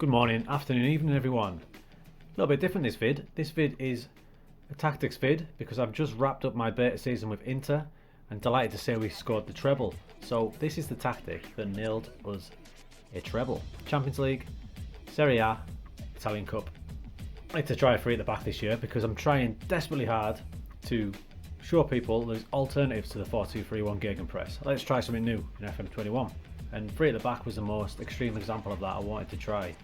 Good morning, afternoon, evening everyone. A little bit different this vid. This vid is a tactics vid because I've just wrapped up my beta season with Inter and delighted to say we scored the treble. So this is the tactic that nailed us a treble. Champions League, Serie A, Italian Cup. I like to try a free at the back this year because I'm trying desperately hard to show people there's alternatives to the 4-2-3-1 gegenpress. Let's try something new in FM21. And free at the back was the most extreme example of that I wanted to try,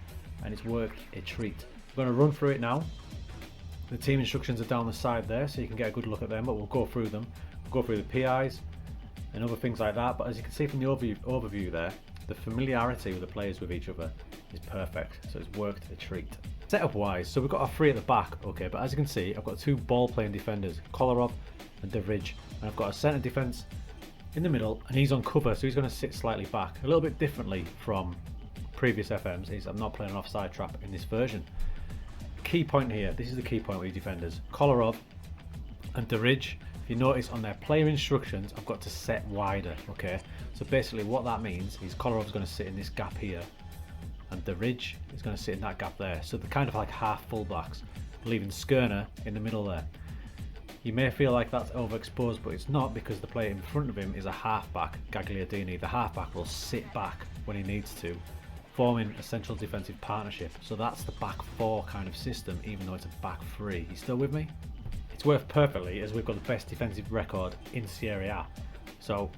and it's worked a treat. I'm going to run through it now. The team instructions are down the side there so you can get a good look at them, but we'll go through them. We'll go through the PIs and other things like that, but as you can see from the overview there, the familiarity with the players with each other is perfect, so it's worked a treat. Setup wise, so we've got our three at the back, okay, but as you can see I've got two ball playing defenders, Kolarov and De Vrij, and I've got a centre defence in the middle, and he's on cover, so he's going to sit slightly back, a little bit differently from previous FMs. Is I'm not playing an offside trap in this version. Key point here, this is the key point with these defenders, Kolarov and De Vrij. If you notice on their player instructions, I've got to set wider, okay? So basically what that means is Kolarov's going to sit in this gap here, and De Vrij is going to sit in that gap there. So they're kind of like half fullbacks, leaving Skerner in the middle there. You may feel like that's overexposed, but it's not, because the player in front of him is a halfback, Gagliardini. The halfback will sit back when he needs to, forming a central defensive partnership. So that's the back four kind of system, even though it's a back three. You still with me? It's worked perfectly, as we've got the best defensive record in Serie A. So,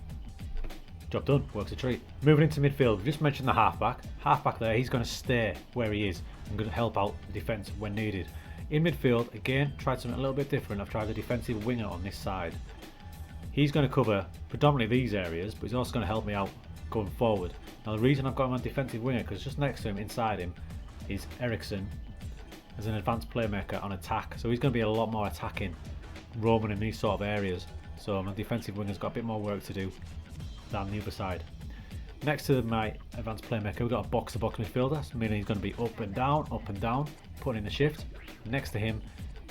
job done, works a treat. Moving into midfield, we just mentioned the halfback. Halfback there, he's going to stay where he is and going to help out the defence when needed. In midfield, again, tried something a little bit different. I've tried a defensive winger on this side. He's going to cover predominantly these areas, but he's also going to help me out going forward. Now the reason I've got him on defensive winger, because just next to him, inside him, is Eriksson as an advanced playmaker on attack. So he's going to be a lot more attacking, roaming in these sort of areas. So my defensive winger's got a bit more work to do than the other side. Next to my advanced playmaker, we've got a box-to-box midfielder, so meaning he's going to be up and down, putting in the shift. Next to him,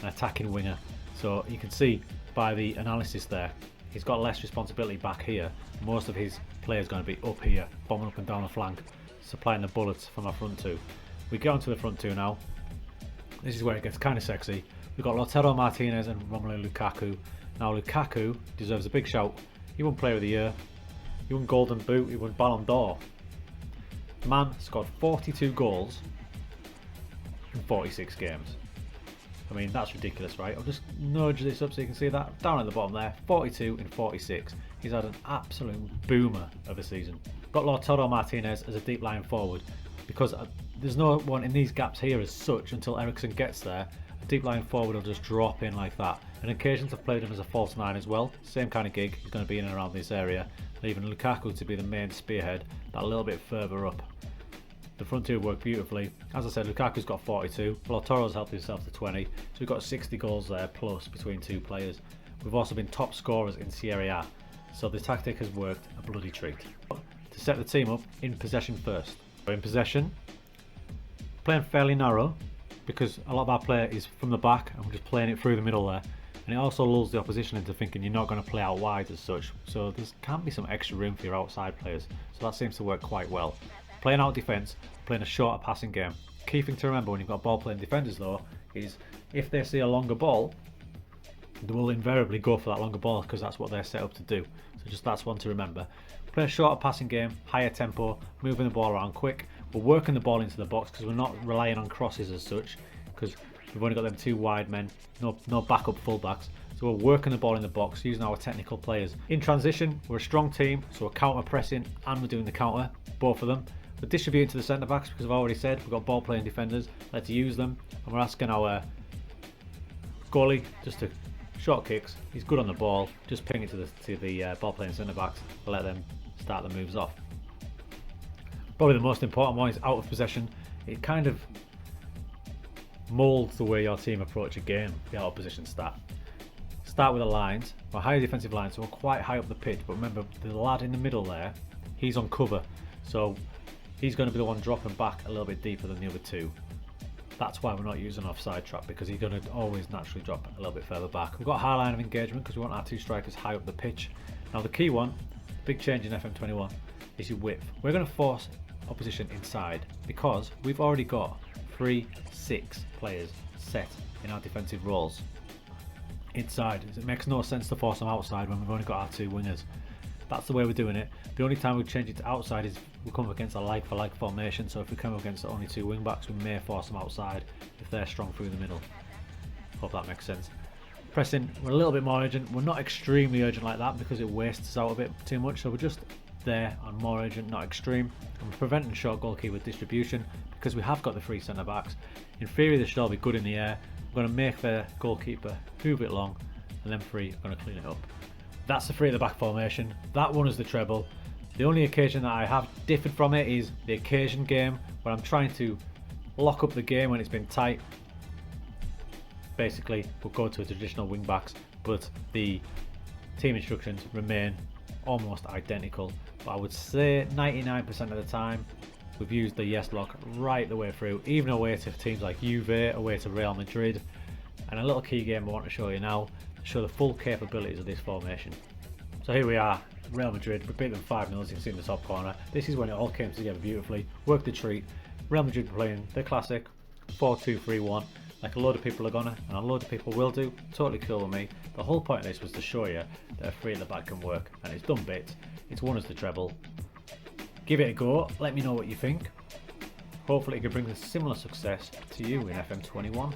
an attacking winger. So you can see by the analysis there, he's got less responsibility back here. Most of his play is going to be up here, bombing up and down the flank, supplying the bullets from our front two. We get onto the front two now. This is where it gets kind of sexy. We've got Lautaro Martinez and Romelu Lukaku. Now Lukaku deserves a big shout. He won Player of the Year, he won Golden Boot, he won Ballon d'Or. The man scored 42 goals in 46 games. I mean, that's ridiculous, right? I'll just nudge this up so you can see that. Down at the bottom there, 42 in 46. He's had an absolute boomer of a season. Got Lautaro Martinez as a deep line forward, because there's no one in these gaps here as such until Eriksson gets there. A deep line forward will just drop in like that. And occasions I've played him as a false nine as well. Same kind of gig, he's going to be in and around this area, leaving Lukaku to be the main spearhead that little bit further up. The front two work beautifully. As I said, Lukaku's got 42, Lautaro's helped himself to 20, so we've got 60 goals there plus between two players. We've also been top scorers in Serie A, so the tactic has worked a bloody treat. To set the team up, in possession first. In possession, playing fairly narrow, because a lot of our play is from the back and we're just playing it through the middle there. And it also lulls the opposition into thinking you're not going to play out wide as such, so there can be some extra room for your outside players, so that seems to work quite well. Playing out defence, playing a shorter passing game. Key thing to remember when you've got ball playing defenders though is if they see a longer ball, they will invariably go for that longer ball because that's what they're set up to do. So just that's one to remember. Play a shorter passing game, higher tempo, moving the ball around quick. We're working the ball into the box because we're not relying on crosses as such, because we've only got them two wide men, no backup fullbacks. So we're working the ball in the box using our technical players. In transition, we're a strong team, so we're counter pressing and we're doing the counter, both of them. We're distributing to the centre backs because I've already said we've got ball playing defenders. Let's use them, and we're asking our goalie just to short kicks. He's good on the ball. Just ping it to the ball playing centre backs to let them start the moves off. Probably the most important one is out of possession. It kind of moulds the way your team approach a game. The out of position stat. Start with the lines. We're high defensive lines, so we're quite high up the pitch. But remember, the lad in the middle there, he's on cover, so he's going to be the one dropping back a little bit deeper than the other two. That's why we're not using offside trap, because he's going to always naturally drop a little bit further back. We've got a high line of engagement because we want our two strikers high up the pitch. Now the key one, big change in FM21, is your width. We're going to force opposition inside, because we've already got 3-6 players set in our defensive roles inside. It makes no sense to force them outside when we've only got our 2 wingers. That's the way we're doing it. The only time we change it to outside is we come up against a like for like formation, so if we come up against only 2 wing backs, we may force them outside if they're strong through the middle. Hope that makes sense. Pressing, we're a little bit more urgent. We're not extremely urgent like that because it wastes us out a bit too much, so we're just there and more urgent, not extreme. And we're preventing short goalkeeper distribution because we have got the 3 centre backs. In theory, they should all be good in the air. We're going to make the goalkeeper move it long, and then 3 are going to clean it up. That's the 3 at the back formation. That one is the treble. The only occasion that I have differed from it is the occasion game where I'm trying to lock up the game when it's been tight. Basically, we'll go to a traditional wing backs, but the team instructions remain almost identical. But I would say 99% of the time we've used the yes lock right the way through, even away to teams like Juve, away to Real Madrid. And a little key game I want to show you now to show the full capabilities of this formation. So here we are, Real Madrid. We beat them 5-0, as you can see in the top corner. This is when it all came together beautifully. Worked the treat. Real Madrid were playing the classic 4-2-3-1. Like a load of people are gonna, and a load of people will do. Totally cool with me. The whole point of this was to show you that a 3 at the back can work, and it's done bits. It's won us the treble. Give it a go. Let me know what you think. Hopefully it can bring a similar success to you in FM21.